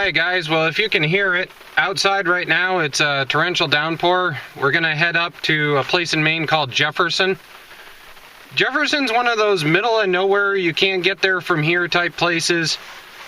Alright guys, well if you can hear it, outside right now it's a torrential downpour. We're gonna head up to a place in Maine called Jefferson. Jefferson's one of those middle of nowhere, you can't get there from here type places.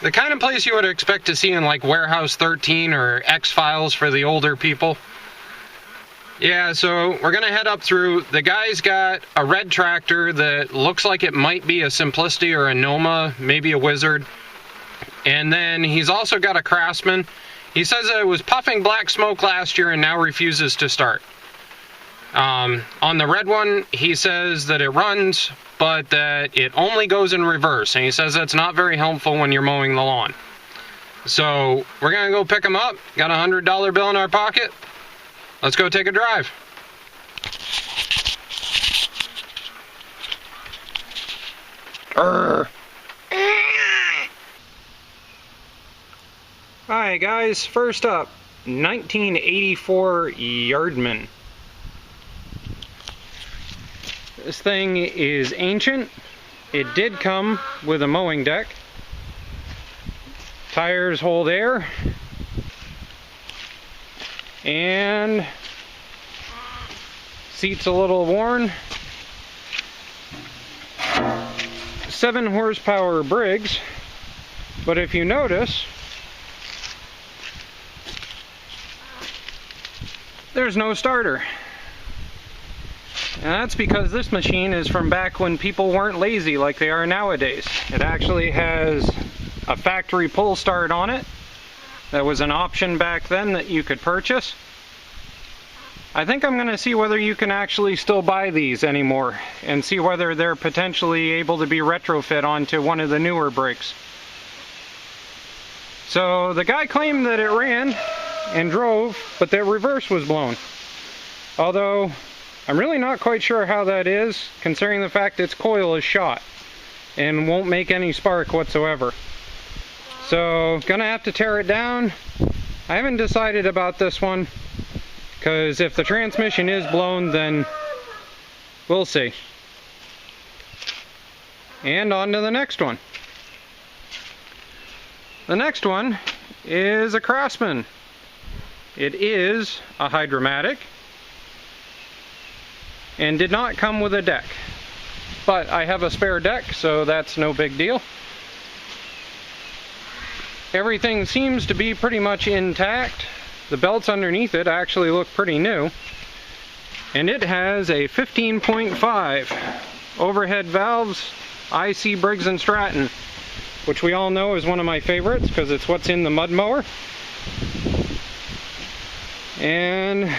The kind of place you would expect to see in like Warehouse 13 or X-Files for the older people. Yeah, so we're gonna head up through. The guy's got a red tractor that looks like it might be a Simplicity or a Noma, maybe a Wizard. And then he's also got a Craftsman. He says that it was puffing black smoke last year and now refuses to start. On the red one, he says that it runs, but that it only goes in reverse. And he says that's not very helpful when you're mowing the lawn. So we're gonna go pick him up. Got a $100 bill in our pocket. Let's go take a drive. Alright guys, first up, 1984 Yardman. This thing is ancient. It did come with a mowing deck. Tires hold air. And seat's a little worn. 7 horsepower Briggs, but if you notice, there's no starter. And that's because this machine is from back when people weren't lazy like they are nowadays. It actually has a factory pull start on it. That was an option back then that you could purchase. I think I'm going to see whether you can actually still buy these anymore and see whether they're potentially able to be retrofit onto one of the newer Briggs. So the guy claimed that it ran and drove, but the reverse was blown. Although I'm really not quite sure how that is, considering the fact its coil is shot and won't make any spark whatsoever. So, gonna have to tear it down. I haven't decided about this one, because if the transmission is blown, then we'll see. And on to the next one. The next one is a Craftsman. It is a Hydromatic, and did not come with a deck. But I have a spare deck, so that's no big deal. Everything seems to be pretty much intact. The belts underneath it actually look pretty new. And it has a 15.5 overhead valves IC Briggs & Stratton, which we all know is one of my favorites because it's what's in the mud mower. And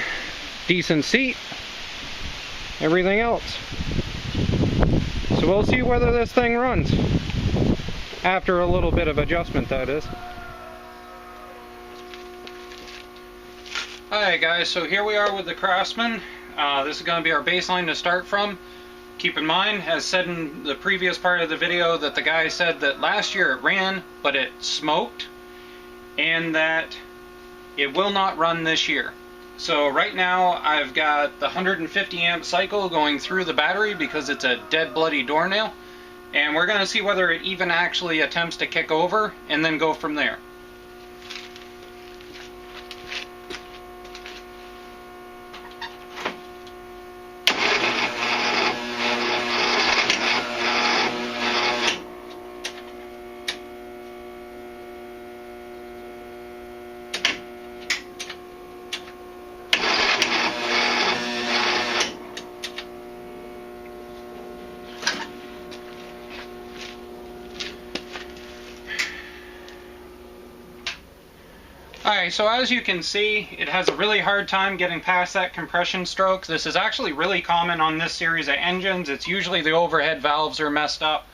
decent seat, everything else. So we'll see whether this thing runs. After a little bit of adjustment, that is. Alright guys, so here we are with the Craftsman. This is going to be our baseline to start from. Keep in mind, as said in the previous part of the video, that the guy said that last year it ran, but it smoked, and that it will not run this year. So right now I've got the 150 amp cycle going through the battery because it's a dead bloody doornail. And we're going to see whether it even actually attempts to kick over, and then go from there. Alright, so as you can see, it has a really hard time getting past that compression stroke. This is actually really common on this series of engines. It's usually the overhead valves are messed up,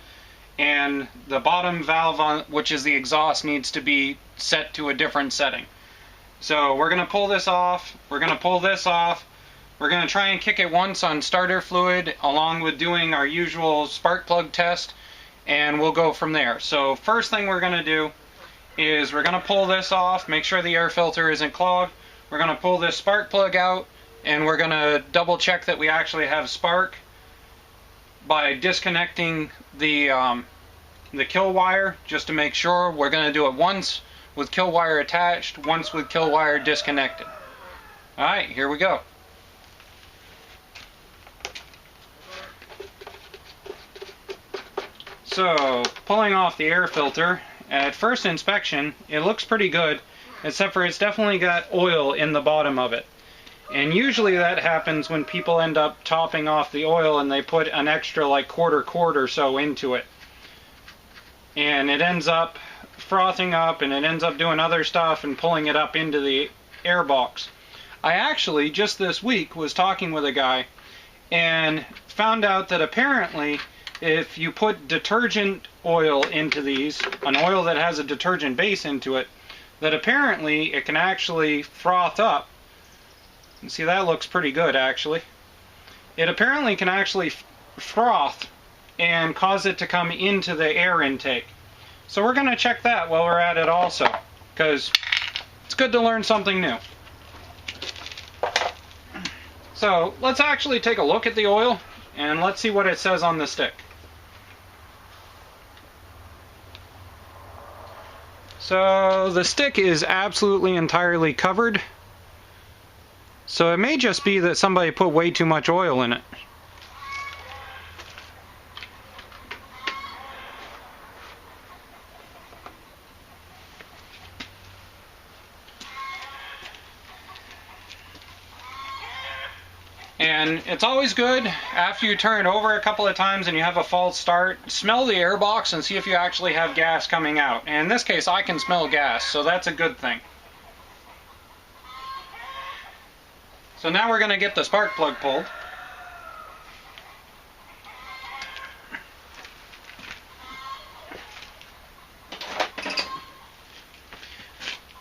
and the bottom valve, which is the exhaust, needs to be set to a different setting. So we're going to pull this off, we're going to pull this off, we're going to try and kick it once on starter fluid, along with doing our usual spark plug test, and we'll go from there. So first thing we're going to do is we're going to pull this off, make sure the air filter isn't clogged. We're going to pull this spark plug out, and we're going to double check that we actually have spark by disconnecting the kill wire, just to make sure. We're going to do it once with kill wire attached, once with kill wire disconnected. Alright, here we go. So, pulling off the air filter, at first inspection, it looks pretty good, except for it's definitely got oil in the bottom of it. And usually that happens when people end up topping off the oil and they put an extra like quarter quart or so into it. And it ends up frothing up and it ends up doing other stuff and pulling it up into the air box. I actually, just this week, was talking with a guy and found out that apparently if you put detergent oil into these, an oil that has a detergent base into it, that apparently it can actually froth up. You see, that looks pretty good actually. It apparently can actually froth and cause it to come into the air intake. So we're going to check that while we're at it also, because it's good to learn something new. So let's actually take a look at the oil and let's see what it says on the stick. So the stick is absolutely entirely covered. So it may just be that somebody put way too much oil in it. And it's always good after you turn it over a couple of times and you have a false start, smell the air box and see if you actually have gas coming out. And in this case I can smell gas, so that's a good thing. So now we're going to get the spark plug pulled.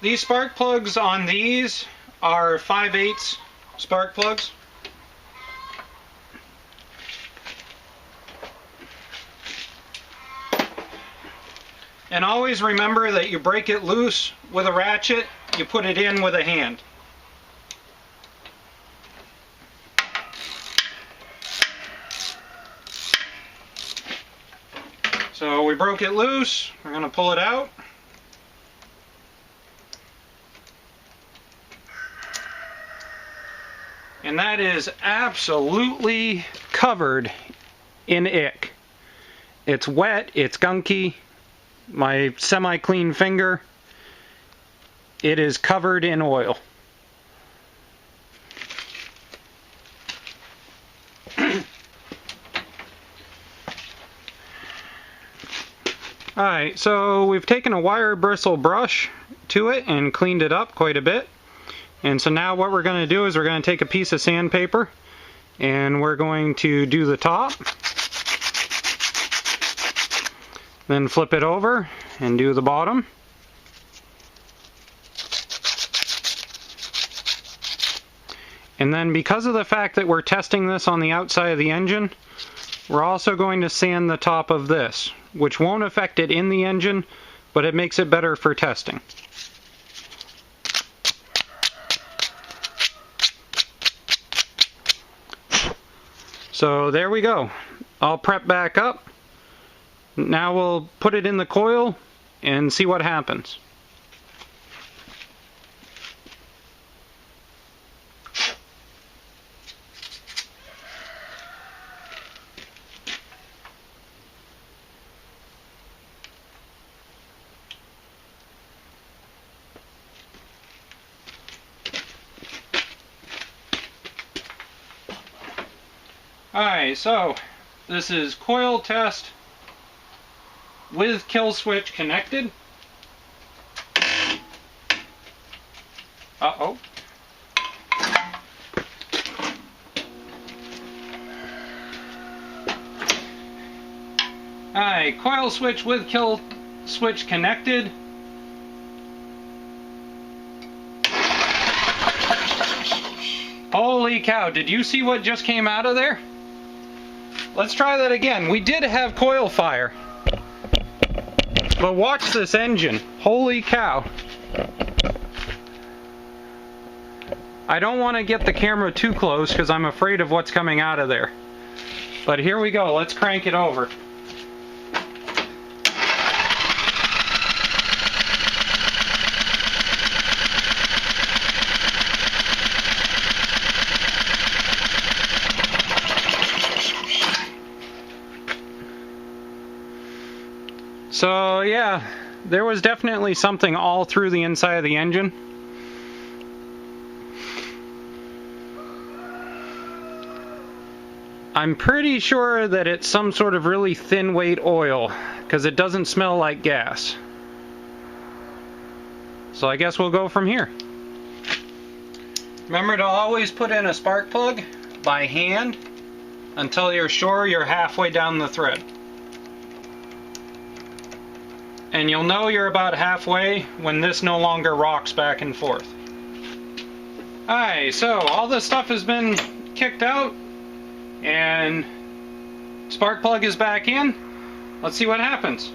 These spark plugs on these are 5/8 spark plugs. And always remember that you break it loose with a ratchet, you put it in with a hand. So we broke it loose, we're going to pull it out. And that is absolutely covered in ick. It's wet, it's gunky. My semi-clean finger, it is covered in oil. Alright, so we've taken a wire bristle brush to it and cleaned it up quite a bit. And so now what we're going to do is we're going to take a piece of sandpaper and we're going to do the top. Then flip it over and do the bottom. And then because of the fact that we're testing this on the outside of the engine, we're also going to sand the top of this, which won't affect it in the engine, but it makes it better for testing. So there we go. I'll prep back up. Now we'll put it in the coil and see what happens. Alright, so this is coil test with kill switch connected. Uh-oh. Alright, coil switch with kill switch connected. Holy cow, did you see what just came out of there? Let's try that again. We did have coil fire. But watch this engine. Holy cow. I don't want to get the camera too close because I'm afraid of what's coming out of there. But here we go. Let's crank it over. So yeah, there was definitely something all through the inside of the engine. I'm pretty sure that it's some sort of really thin weight oil, because it doesn't smell like gas. So I guess we'll go from here. Remember to always put in a spark plug by hand until you're sure you're halfway down the thread. And you'll know you're about halfway when this no longer rocks back and forth. Alright, so all this stuff has been kicked out and spark plug is back in. Let's see what happens.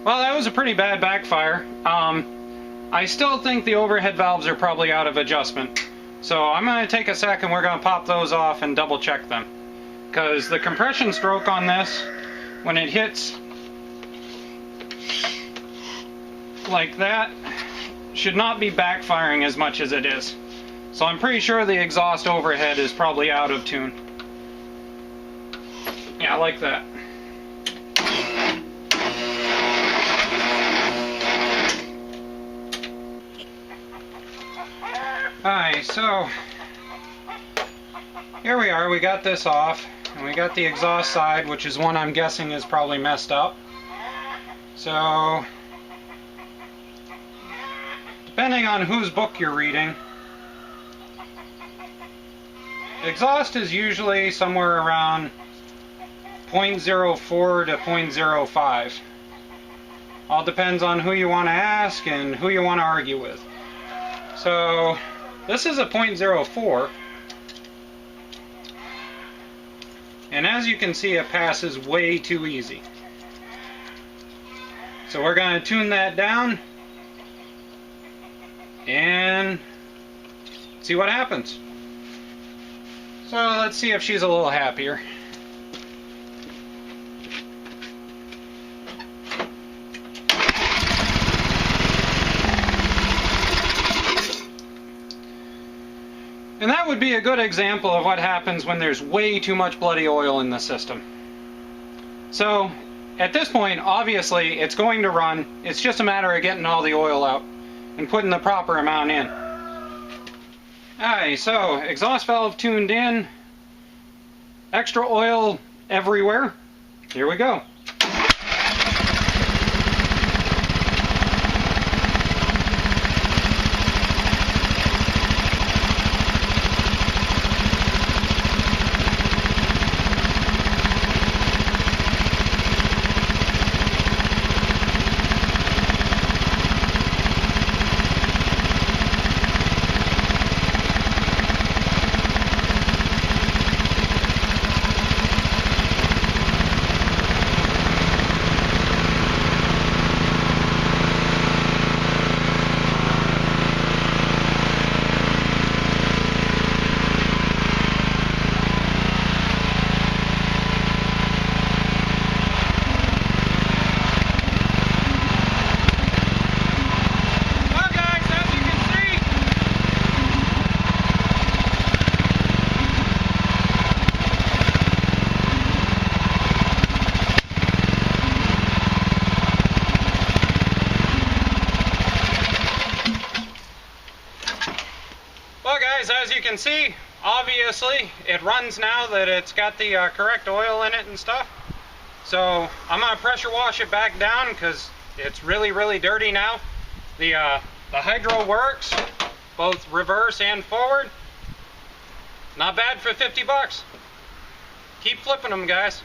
Well, that was a pretty bad backfire. I still think the overhead valves are probably out of adjustment. So I'm going to take a second, we're going to pop those off and double check them. Because the compression stroke on this, when it hits like that, should not be backfiring as much as it is. So I'm pretty sure the exhaust overhead is probably out of tune. Yeah, like that. Alright, so here we are, we got this off, and we got the exhaust side, which is one I'm guessing is probably messed up. So, depending on whose book you're reading, exhaust is usually somewhere around 0.04 to 0.05. All depends on who you want to ask and who you want to argue with. So, this is a 0.04, and as you can see, it passes way too easy. So we're going to tune that down and see what happens. So let's see if she's a little happier. And that would be a good example of what happens when there's way too much bloody oil in the system. So, at this point, obviously, it's going to run. It's just a matter of getting all the oil out and putting the proper amount in. Alright, so, exhaust valve tuned in. Extra oil everywhere. Here we go. As you can see, obviously it runs now that it's got the correct oil in it and stuff. So I'm going to pressure wash it back down because it's really dirty now. The hydro works both reverse and forward. Not bad for 50 bucks. Keep flipping them, guys.